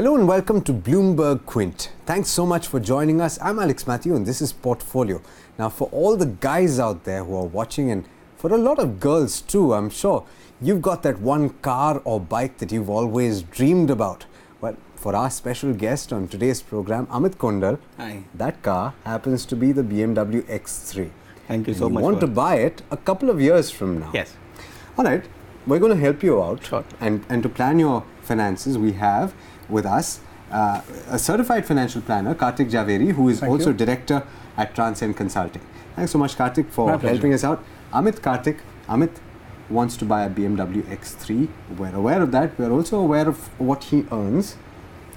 Hello and welcome to Bloomberg Quint. Thanks so much for joining us. I'm Alex Matthew and this is Portfolio. Now, for all the guys out there who are watching, and for a lot of girls too, I'm sure, you've got that one car or bike that you've always dreamed about. Well, for our special guest on today's program, Amit Kondal, hi, that car happens to be the BMW X3. Thank you so and much. You want to buy it a couple of years from now. Yes. All right, we're going to help you out. Sure. And to plan your finances, we have with us a certified financial planner, Kartik Javeri, who is also director at Transcend Consulting. Thanks so much, Kartik, for helping us out. Amit wants to buy a BMW X3. We're aware of that. We're also aware of what he earns.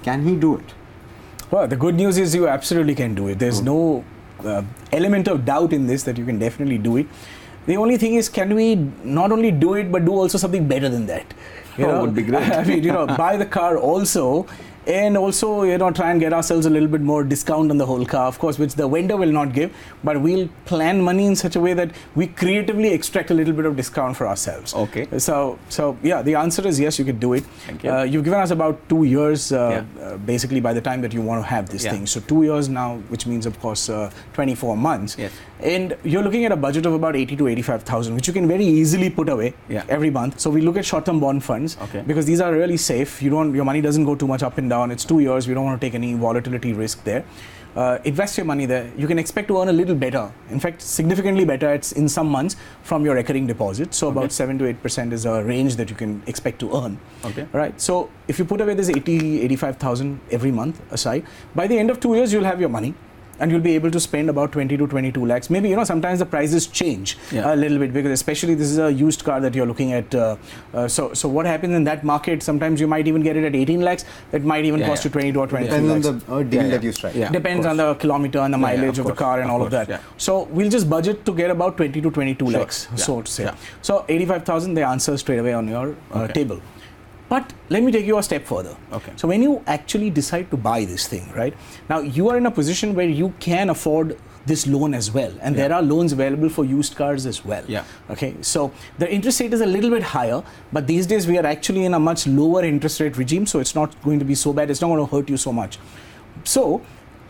Can he do it? Well, the good news is you absolutely can do it. There's no element of doubt in this that you can definitely do it. The only thing is, can we not only do it, but do also something better than that? Would be great. I mean, buy the car also, and also, try and get ourselves a little bit more discount on the whole car, of course, which the vendor will not give, but we'll plan money in such a way that we creatively extract a little bit of discount for ourselves. Okay. So yeah, the answer is yes, you could do it. Thank you. You've given us about 2 years, basically, by the time that you want to have this thing. So 2 years now, which means, of course, 24 months. Yes. And you're looking at a budget of about 80 to 85,000, which you can very easily put away every month. So we look at short-term bond funds because these are really safe. Your money doesn't go too much up and down. It's 2 years. We don't want to take any volatility risk there. Invest your money there. You can expect to earn a little better. In fact, significantly better in some months from your recurring deposit. So about 7 to 8% is a range that you can expect to earn. Okay. Right. So if you put away this 80, 85,000 every month aside, by the end of 2 years, you'll have your money. And you'll be able to spend about 20 to 22 lakhs. Maybe, sometimes the prices change a little bit because especially this is a used car that you're looking at. So what happens in that market, sometimes you might even get it at 18 lakhs. It might even cost you 22 or 23 lakhs. Depends on the deal that you strike. Depends on the kilometer and the mileage of the car and all of that. So we'll just budget to get about 20 to 22 lakhs, so to say. So 85,000, the answer straight away on your table. But let me take you a step further. Okay. So when you actually decide to buy this thing, right? Now you are in a position where you can afford this loan as well. And there are loans available for used cars as well. Yeah. Okay. So the interest rate is a little bit higher, but these days we are actually in a much lower interest rate regime. So it's not going to be so bad. It's not going to hurt you so much. So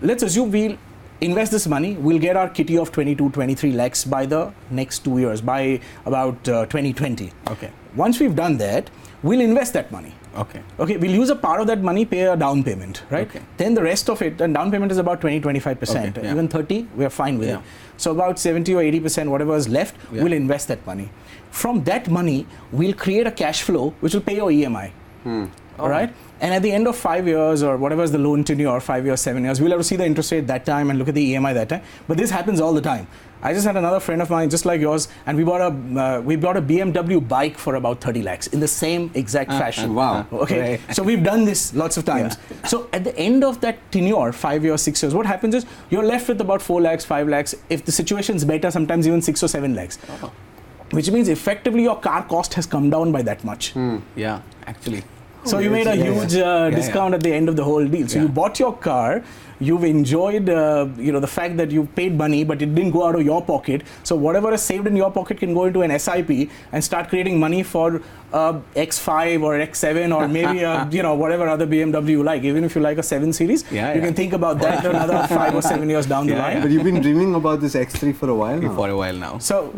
let's assume we'll invest this money. We'll get our kitty of 22, 23 lakhs by the next 2 years, by about 2020. Okay. Once we've done that, we'll invest that money. Okay. Okay, we'll use a part of that money, pay a down payment, right? Okay. Then the rest of it, and down payment is about 20-25%. Okay, Even 30, we're fine with it. So about 70 or 80%, whatever is left, we'll invest that money. From that money, we'll create a cash flow which will pay your EMI. All right? And at the end of 5 years or whatever is the loan tenure, 5 years, 7 years, we'll have to see the interest rate that time and look at the EMI that time. But this happens all the time. I just had another friend of mine, just like yours, and we bought a BMW bike for about 30 lakhs in the same exact fashion. Wow. Okay. So we've done this lots of times. So at the end of that tenure, 5 years, 6 years, what happens is you're left with about 4 lakhs, 5 lakhs. If the situation's better, sometimes even 6 or 7 lakhs. Which means effectively your car cost has come down by that much. Yeah, actually. So you made a huge discount at the end of the whole deal. So you bought your car, you've enjoyed the fact that you paid money, but it didn't go out of your pocket. So whatever is saved in your pocket can go into an SIP and start creating money for X5 or X7 or maybe whatever other BMW you like. Even if you like a 7 Series, you can think about that another 5 or 7 years down the line. But you've been dreaming about this X3 for a while now. For a while now. So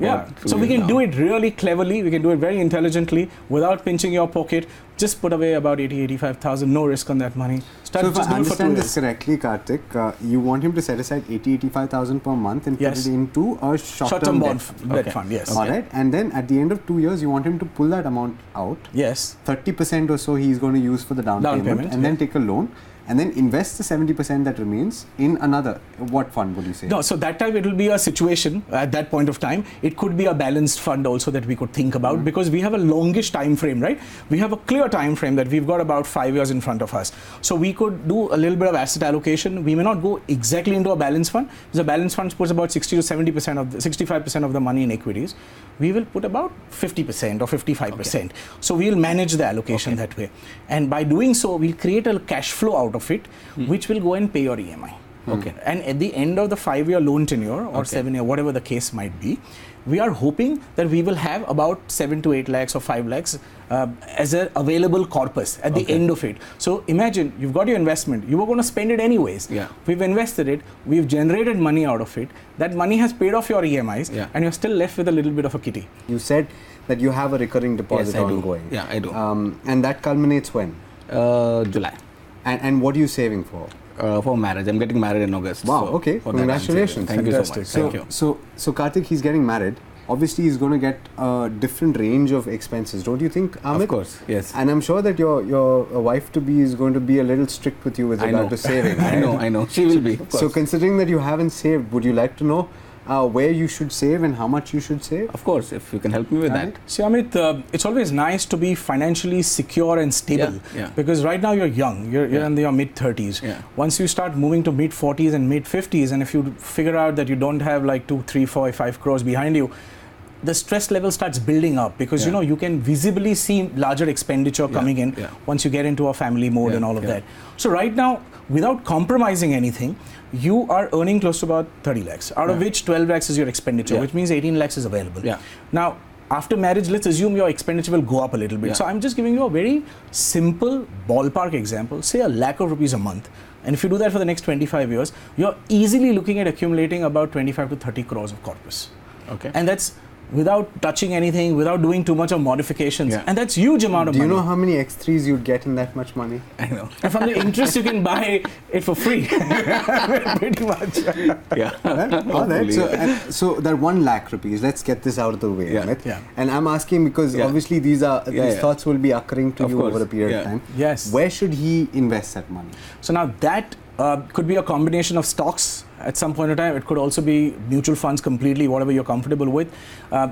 so we can do it really cleverly. We can do it very intelligently without pinching your pocket. Just put away about 80, 85,000, no risk on that money. So if I understand this correctly, Kartik, you want him to set aside 80, 85,000 per month and put it into a short-term bond debt fund, yes. All right. And then at the end of 2 years, you want him to pull that amount out. Yes. 30% or so he's going to use for the down payment and then take a loan. And then invest the 70% that remains in another, what fund would you say? No, so that time it will be a situation at that point of time. It could be a balanced fund also that we could think about because we have a longish time frame, right? We have a clear time frame that we've got about 5 years in front of us. So we could do a little bit of asset allocation. We may not go exactly into a balanced fund. The balanced fund puts about 60 to 70% of 65% of the money in equities. We will put about 50% or 55%. So we'll manage the allocation that way. And by doing so, we'll create a cash flow out of it, which will go and pay your EMI. Okay. And at the end of the 5-year loan tenure or 7-year, whatever the case might be, we are hoping that we will have about 7 to 8 lakhs or 5 lakhs as an available corpus at the end of it. So imagine you've got your investment, you were going to spend it anyways. Yeah. We've invested it, we've generated money out of it, that money has paid off your EMIs, and you're still left with a little bit of a kitty. You said that you have a recurring deposit ongoing. Yeah, I do. And that culminates when? July. And what are you saving for? For marriage. I'm getting married in August. Wow, so okay. Congratulations. Thank you so much. Thank you. So Karthik, he's getting married. Obviously, he's going to get a different range of expenses, don't you think, Amit? Of course, yes. And I'm sure that your wife-to-be is going to be a little strict with you with regard to saving. Right? I know. She will be, of course. So considering that you haven't saved, would you like to know where you should save and how much you should save? Of course, if you can help me with that. See, Amit, it's always nice to be financially secure and stable because right now you're young, you're in your mid-30s. Yeah. Once you start moving to mid-40s and mid-50s, and if you figure out that you don't have like 2, 3, 4, 5 crores behind you, the stress level starts building up because you can visibly see larger expenditure coming in once you get into a family mode and all of that. So right now, without compromising anything, you are earning close to about 30 lakhs, out of which 12 lakhs is your expenditure, which means 18 lakhs is available. Now, after marriage, let's assume your expenditure will go up a little bit. So I'm just giving you a very simple ballpark example, say a lakh of rupees a month. And if you do that for the next 25 years, you're easily looking at accumulating about 25 to 30 crores of corpus. Okay. And that's without touching anything, without doing too much of modifications. And that's huge amount of money. Do you know how many X3s you'd get in that much money? I know. And from the interest, you can buy it for free. Pretty much. All right. So that 1 lakh rupees, let's get this out of the way. And I'm asking because obviously these thoughts will be occurring to you over a period of time. Yes. Where should he invest that money? So now that could be a combination of stocks at some point in time. It could also be mutual funds completely, whatever you're comfortable with.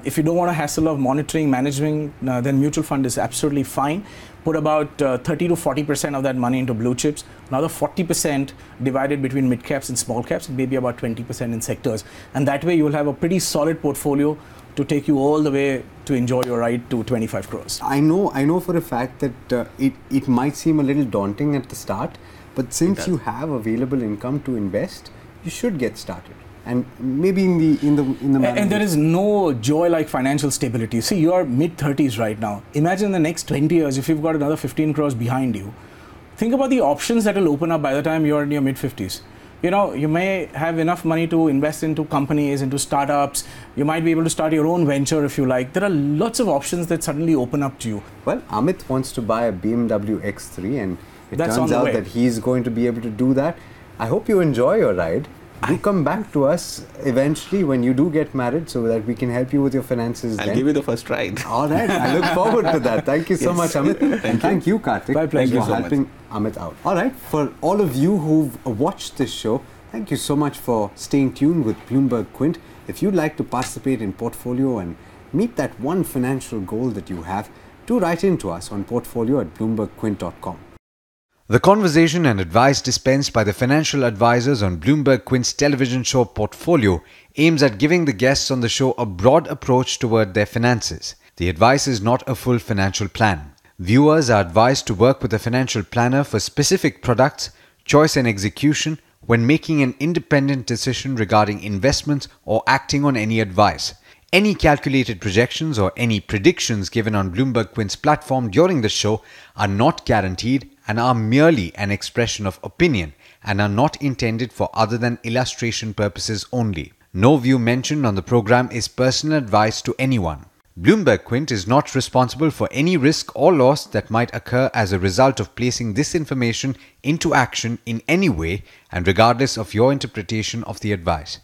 If you don't want a hassle of monitoring, managing, then mutual fund is absolutely fine. Put about 30 to 40% of that money into blue chips. Another 40% divided between mid caps and small caps, and maybe about 20% in sectors. And that way you will have a pretty solid portfolio to take you all the way to enjoy your ride to 25 crores. I know for a fact that it might seem a little daunting at the start, but since you have available income to invest, you should get started. And maybe in the and there is no joy like financial stability. See, you are mid-30s right now. Imagine the next 20 years if you've got another 15 crores behind you. Think about the options that will open up by the time you're in your mid-50s. You know, you may have enough money to invest into companies, into startups. You might be able to start your own venture if you like. There are lots of options that suddenly open up to you. Well, Amit wants to buy a BMW X3 and it turns out that he's going to be able to do that. I hope you enjoy your ride. Do come back to us eventually when you do get married so that we can help you with your finances. I'll give you the first ride. All right. I look forward to that. Thank you so much, Amit. Thank you, Karthik. My pleasure. For helping Amit out. All right. For all of you who've watched this show, thank you so much for staying tuned with Bloomberg Quint. If you'd like to participate in Portfolio and meet that one financial goal that you have, do write in to us on portfolio@bloombergquint.com. The conversation and advice dispensed by the financial advisors on Bloomberg Quint's television show Portfolio aims at giving the guests on the show a broad approach toward their finances. The advice is not a full financial plan. Viewers are advised to work with a financial planner for specific products, choice and execution when making an independent decision regarding investments or acting on any advice. Any calculated projections or any predictions given on Bloomberg Quint's platform during the show are not guaranteed and are merely an expression of opinion and are not intended for other than illustration purposes only. No view mentioned on the program is personal advice to anyone. Bloomberg Quint is not responsible for any risk or loss that might occur as a result of placing this information into action in any way and regardless of your interpretation of the advice.